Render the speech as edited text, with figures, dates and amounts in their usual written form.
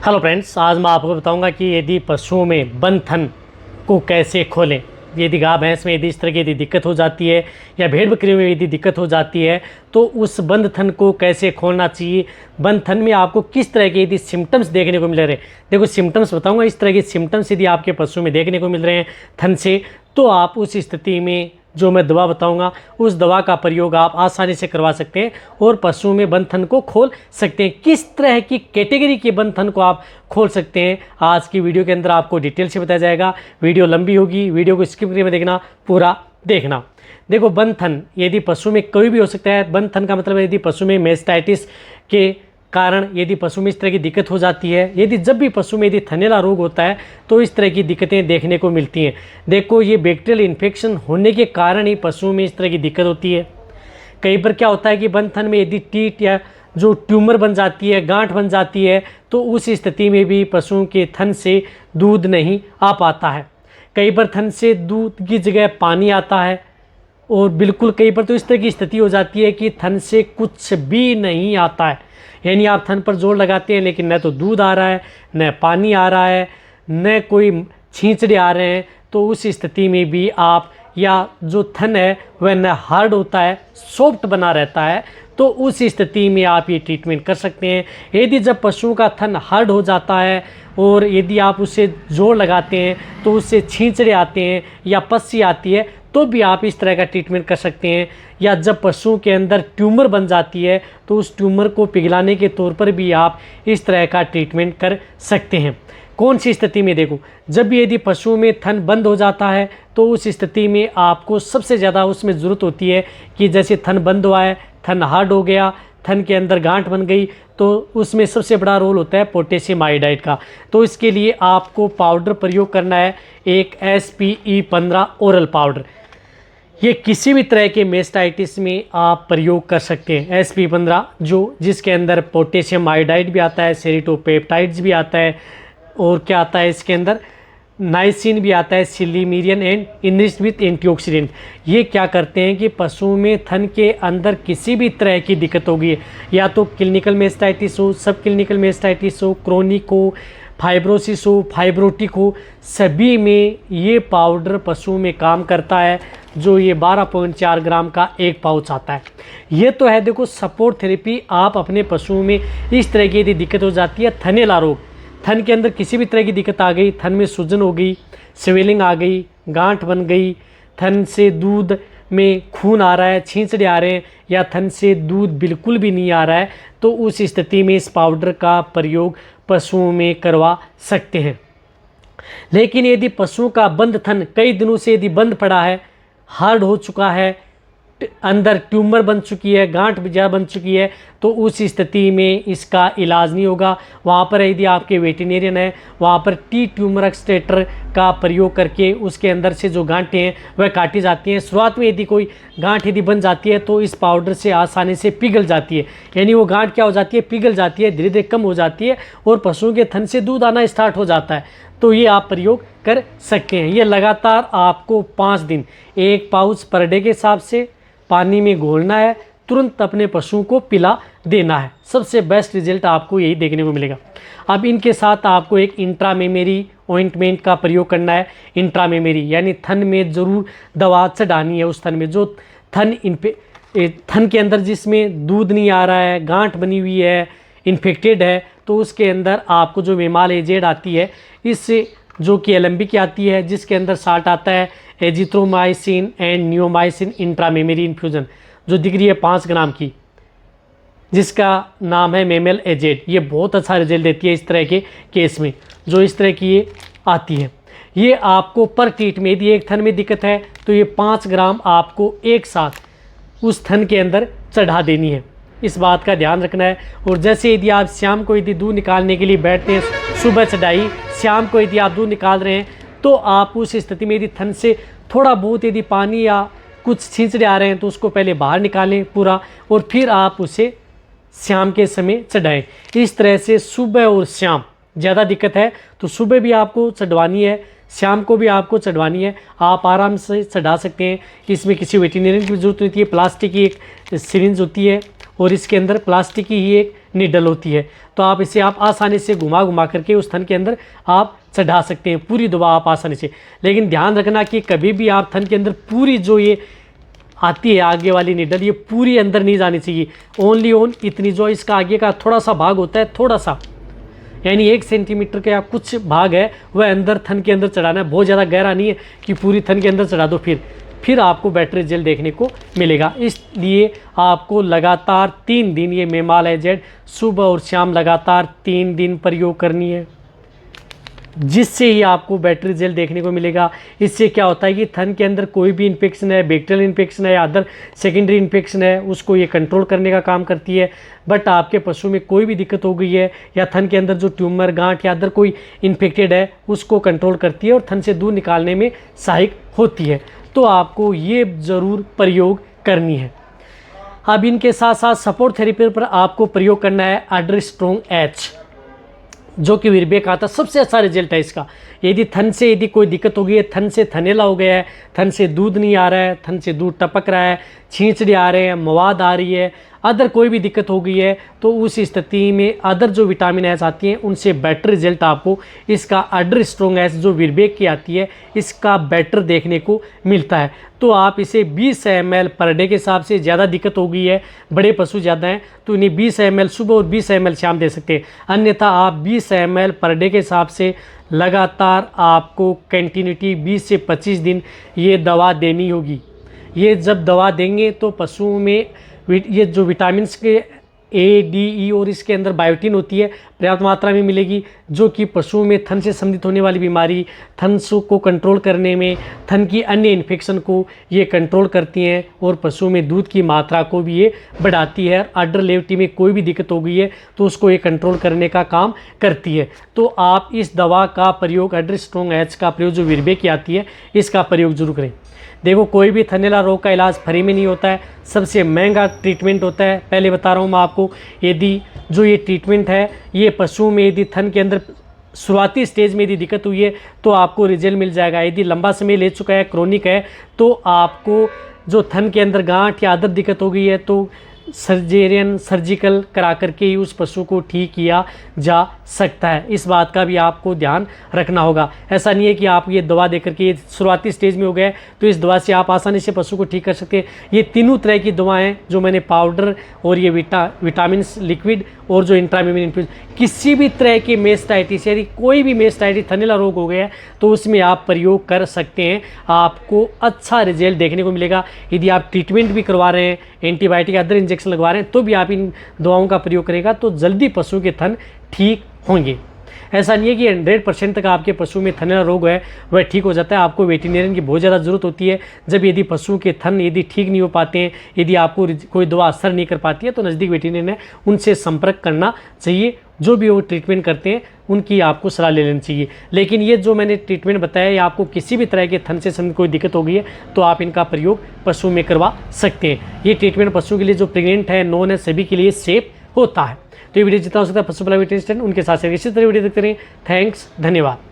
Hello friends, आज मैं आपको बताऊंगा कि यदि पशुओं में बंद थन को कैसे खोलें। यदि गाय भैंस में यदि इस तरह की यदि दिक्कत हो जाती है या भेड़ बकरी में यदि दिक्कत हो जाती है तो उस बंद थन को कैसे खोलना चाहिए। बंद थन में आपको किस तरह के यदि सिम्टम्स देखने को मिल रहे हैं, देखो सिम्टम्स बताऊंगा। इस तरह के सिम्टम्स यदि आपके पशु में देखने को मिल रहे हैं थन से, तो आप उस स्थिति में जो मैं दवा बताऊंगा उस दवा का प्रयोग आप आसानी से करवा सकते हैं और पशुओं में बंद थन को खोल सकते हैं। किस तरह की कैटेगरी के बंद थन को आप खोल सकते हैं, आज की वीडियो के अंदर आपको डिटेल से बताया जाएगा। वीडियो लंबी होगी, वीडियो को स्किप करके देखना, पूरा देखना। देखो, बंद थन यदि पशु में कोई भी हो सकता है। बंद थन का मतलब है यदि पशु में मेस्टाइटिस के कारण यदि पशु में इस तरह की दिक्कत हो जाती है, यदि जब भी पशु में यदि थनैला रोग होता है तो इस तरह की दिक्कतें देखने को मिलती हैं। देखो, ये बैक्टीरियल इन्फेक्शन होने के कारण ही पशुओं में इस तरह की दिक्कत होती है। कई बार क्या होता है कि बंद थन में यदि टीट या जो ट्यूमर बन जाती है, गांठ बन जाती है, तो उस स्थिति में भी पशुओं के थन से दूध नहीं आ पाता है। कई बार थन से दूध की जगह पानी आता है और बिल्कुल कई बार तो इस तरह की स्थिति हो जाती है कि थन से कुछ भी नहीं आता है। यानी आप थन पर जोर लगाते हैं लेकिन न तो दूध आ रहा है, न पानी आ रहा है, न कोई छींचड़े आ रहे हैं। तो उस स्थिति में भी आप, या जो थन है वह न हार्ड होता है, सॉफ्ट बना रहता है, तो उस स्थिति में आप ये ट्रीटमेंट कर सकते हैं। यदि जब पशुओं का थन हार्ड हो जाता है और यदि आप उसे जोर लगाते हैं तो उससे छींचड़े आते हैं या पस्सी आती है, तो भी आप इस तरह का ट्रीटमेंट कर सकते हैं। या जब पशुओं के अंदर ट्यूमर बन जाती है तो उस ट्यूमर को पिघलाने के तौर पर भी आप इस तरह का ट्रीटमेंट कर सकते हैं। कौन सी स्थिति में, देखो, जब भी यदि पशुओं में थन बंद हो जाता है तो उस स्थिति में आपको सबसे ज़्यादा उसमें ज़रूरत होती है कि जैसे थन बंद हुआ है, थन हार्ड हो गया, थन के अंदर गांठ बन गई, तो उसमें सबसे बड़ा रोल होता है पोटेशियम आयोडाइड का। तो इसके लिए आपको पाउडर प्रयोग करना है, एक SPE15 ओरल पाउडर। ये किसी भी तरह के मेस्टाइटिस में आप प्रयोग कर सकते हैं। SP15 जिसके अंदर पोटेशियम आयोडाइड भी आता है, सेरिटोपेप्टाइड्स भी आता है, और क्या आता है इसके अंदर, नाइसिन भी आता है, सिलीमीरियन एंड इनरिच्ड विथ एंटीऑक्सीडेंट। ये क्या करते हैं कि पशुओं में थन के अंदर किसी भी तरह की दिक्कत होगी है, या तो क्लिनिकल मेस्टाइटिस हो, सब क्लिनिकल मेस्टाइटिस हो, क्रोनिक हो, फाइब्रोसिस हो, फाइब्रोटिक हो, सभी में ये पाउडर पशुओं में काम करता है। जो ये 12.4 ग्राम का एक पाउच आता है। ये तो है, देखो, सपोर्ट थेरेपी। आप अपने पशुओं में इस तरह की यदि दिक्कत हो जाती है, थनैला रोग, थन के अंदर किसी भी तरह की दिक्कत आ गई, थन में सूजन हो गई, स्वेलिंग आ गई, गांठ बन गई, थन से दूध में खून आ रहा है, छींचड़े आ रहे हैं, या थन से दूध बिल्कुल भी नहीं आ रहा है, तो उस स्थिति में इस पाउडर का प्रयोग पशुओं में करवा सकते हैं। लेकिन यदि पशुओं का बंद थन कई दिनों से यदि बंद पड़ा है, हार्ड हो चुका है, अंदर ट्यूमर बन चुकी है, गांठ ज़्यादा बन चुकी है, तो उस स्थिति में इसका इलाज नहीं होगा। वहाँ पर यदि आपके वेटरनरियन है, वहाँ पर टी ट्यूमर एक्सट्रैक्टर का प्रयोग करके उसके अंदर से जो गांठें हैं वह काटी जाती हैं। शुरुआत में यदि कोई गांठ यदि बन जाती है तो इस पाउडर से आसानी से पिघल जाती है। यानी वो गांठ क्या हो जाती है, पिघल जाती है, धीरे धीरे कम हो जाती है और पशुओं के थन से दूध आना स्टार्ट हो जाता है। तो ये आप प्रयोग कर सकते हैं। ये लगातार आपको 5 दिन एक पाउच पर डे के हिसाब से पानी में घोलना है, तुरंत अपने पशुओं को पिला देना है। सबसे बेस्ट रिजल्ट आपको यही देखने को मिलेगा। अब इनके साथ आपको एक इंट्रामेमरी ऑइंटमेंट का प्रयोग करना है। इंट्रामेमरी यानी थन में ज़रूर दवा चढ़ानी है। उस थन में जो थन के अंदर जिसमें दूध नहीं आ रहा है, गांठ बनी हुई है, इन्फेक्टेड है, तो उसके अंदर आपको जो मेमाल एजेड आती है, इससे जो कि एलएमबी की आती है, जिसके अंदर साल्ट आता है एजिथ्रोमाइसिन एंड नियोमाइसिन इंट्रामेमरी इन्फ्यूज़न, जो दिख रही है 5 ग्राम की, जिसका नाम है मेमेल एजेड। ये बहुत अच्छा रिजल्ट देती है इस तरह के केस में, जो इस तरह की ये आती है। ये आपको पर टीट में, यदि एक थन में दिक्कत है तो ये 5 ग्राम आपको एक साथ उस थन के अंदर चढ़ा देनी है। इस बात का ध्यान रखना है। और जैसे यदि आप शाम को यदि दूध निकालने के लिए बैठते हैं, सुबह चढ़ाई, शाम को यदि आप दूध निकाल रहे हैं, तो आप उस स्थिति में यदि थन से थोड़ा बहुत यदि पानी या कुछ छींचड़े आ रहे हैं तो उसको पहले बाहर निकालें पूरा, और फिर आप उसे शाम के समय चढ़ाएं। इस तरह से सुबह और शाम, ज़्यादा दिक्कत है तो सुबह भी आपको चढ़वानी है, शाम को भी आपको चढ़वानी है, आप आराम से चढ़ा सकते हैं। इसमें किसी वेटरनरियन की ज़रूरत नहीं होती है। प्लास्टिक की एक सिरिंज होती है और इसके अंदर प्लास्टिक की ही एक निडल होती है, तो आप इसे आप आसानी से घुमा घुमा करके उस थन के अंदर आप चढ़ा सकते हैं पूरी दवा आप आसानी से। लेकिन ध्यान रखना कि कभी भी आप थन के अंदर पूरी जो ये आती है आगे वाली निडल, ये पूरी अंदर नहीं जानी चाहिए। ओनली इतनी जो इसका आगे का थोड़ा सा भाग होता है, थोड़ा सा यानी 1 सेंटीमीटर का कुछ भाग है वह अंदर थन के अंदर चढ़ाना है। बहुत ज़्यादा गहरा नहीं है कि पूरी थन के अंदर चढ़ा दो, फिर आपको बैटरी जेल देखने को मिलेगा। इसलिए आपको लगातार 3 दिन ये मेमाल एजेड सुबह और शाम लगातार 3 दिन प्रयोग करनी है, जिससे ही आपको बैटरी जेल देखने को मिलेगा। इससे क्या होता है कि थन के अंदर कोई भी इन्फेक्शन है, बैक्टीरियल इन्फेक्शन है या अदर सेकेंडरी इन्फेक्शन है, उसको ये कंट्रोल करने का काम करती है। बट आपके पशु में कोई भी दिक्कत हो गई है या थन के अंदर जो ट्यूमर, गांठ या अदर कोई इन्फेक्टेड है, उसको कंट्रोल करती है और थन से दूध निकालने में सहायक होती है। तो आपको ये ज़रूर प्रयोग करनी है। अब इनके साथ साथ सपोर्ट थेरेपी पर आपको प्रयोग करना है अडर स्ट्रॉन्ग एच, जो कि विरबेक आता है। सबसे अच्छा रिजल्ट है इसका। यदि थन से यदि कोई दिक्कत हो गई है, थन से थनेला हो गया है, थन से दूध नहीं आ रहा है, थन से दूध टपक रहा है, छींचड़े आ रहे हैं, मवाद आ रही है, अदर कोई भी दिक्कत हो गई है, तो उस स्थिति में अदर जो विटामिन एस आती हैं उनसे बेटर रिजल्ट आपको इसका अडर स्ट्रॉन्ग एस जो विरबेक की आती है इसका बेटर देखने को मिलता है। तो आप इसे 20 ml पर डे के हिसाब से, ज़्यादा दिक्कत हो गई है, बड़े पशु ज़्यादा हैं, तो इन्हें 20 ml सुबह और 20 ml शाम दे सकते हैं। अन्यथा आप 20 ml पर डे के हिसाब से लगातार आपको कंटिन्यूटी 20 से 25 दिन ये दवा देनी होगी। ये जब दवा देंगे तो पशुओं में ये जो विटामिन्स के ए, डी, ई और इसके अंदर बायोटिन होती है पर्याप्त मात्रा में मिलेगी, जो कि पशुओं में थन से संबंधित होने वाली बीमारी, थन को कंट्रोल करने में, थन की अन्य इन्फेक्शन को ये कंट्रोल करती हैं और पशुओं में दूध की मात्रा को भी ये बढ़ाती है। अडर लेवटी में कोई भी दिक्कत हो गई है तो उसको ये कंट्रोल करने का काम करती है। तो आप इस दवा का प्रयोग, अडर स्ट्रॉन्ग एच का प्रयोग जो विरबेक की आती है, इसका प्रयोग जरूर करें। देखो, कोई भी थनैला रोग का इलाज फ्री में नहीं होता है, सबसे महंगा ट्रीटमेंट होता है। पहले बता रहा हूँ मैं आपको, यदि जो ये ट्रीटमेंट है ये पशुओं में यदि थन के अंदर शुरुआती स्टेज में यदि दिक्कत हुई है तो आपको रिजल्ट मिल जाएगा। यदि लंबा समय ले चुका है, क्रोनिक है, तो आपको जो थन के अंदर गांठ या अदर दिक्कत हो गई है तो सर्जिकल करा करके ही उस पशु को ठीक किया जा सकता है। इस बात का भी आपको ध्यान रखना होगा। ऐसा नहीं है कि आप ये दवा देकर के ये शुरुआती स्टेज में हो गए तो इस दवा से आप आसानी से पशु को ठीक कर सकते हैं। ये तीनों तरह की दवाएं जो मैंने पाउडर और ये विटामिन लिक्विड और जो इंट्राम्यूमिन इन्फ्यूजन, किसी भी तरह की मेस्टाइटिस, यदि कोई भी मेस्टाइटिस थनैला रोग हो गया है तो उसमें आप प्रयोग कर सकते हैं, आपको अच्छा रिजल्ट देखने को मिलेगा। यदि आप ट्रीटमेंट भी करवा रहे हैं, एंटीबायोटिक अदर इंजेक्शन लगवा रहे हैं, तो भी आप इन दवाओं का प्रयोग करेगा तो जल्दी पशु के थन ठीक होंगे। ऐसा नहीं है कि 100% तक आपके पशु में थनैला रोग है वह ठीक हो जाता है। आपको वेटरनरियन की बहुत ज़्यादा ज़रूरत होती है। जब यदि पशु के थन यदि ठीक नहीं हो पाते हैं, यदि आपको कोई दवा असर नहीं कर पाती है, तो नज़दीक वेटरनरियन है उनसे संपर्क करना चाहिए। जो भी वो ट्रीटमेंट करते हैं उनकी आपको सलाह ले लेनी चाहिए। लेकिन ये जो मैंने ट्रीटमेंट बताया, या आपको किसी भी तरह के थन से संबंधित कोई दिक्कत हो गई है तो आप इनका प्रयोग पशु में करवा सकते हैं। ये ट्रीटमेंट पशु के लिए जो प्रेग्नेंट है, नॉन है, सभी के लिए सेफ होता है। तो ये वीडियो जितना हो सकता है पशु पालन वेटरनरी उनके साथ इसी तरह वीडियो देखते रहें। थैंक्स, धन्यवाद।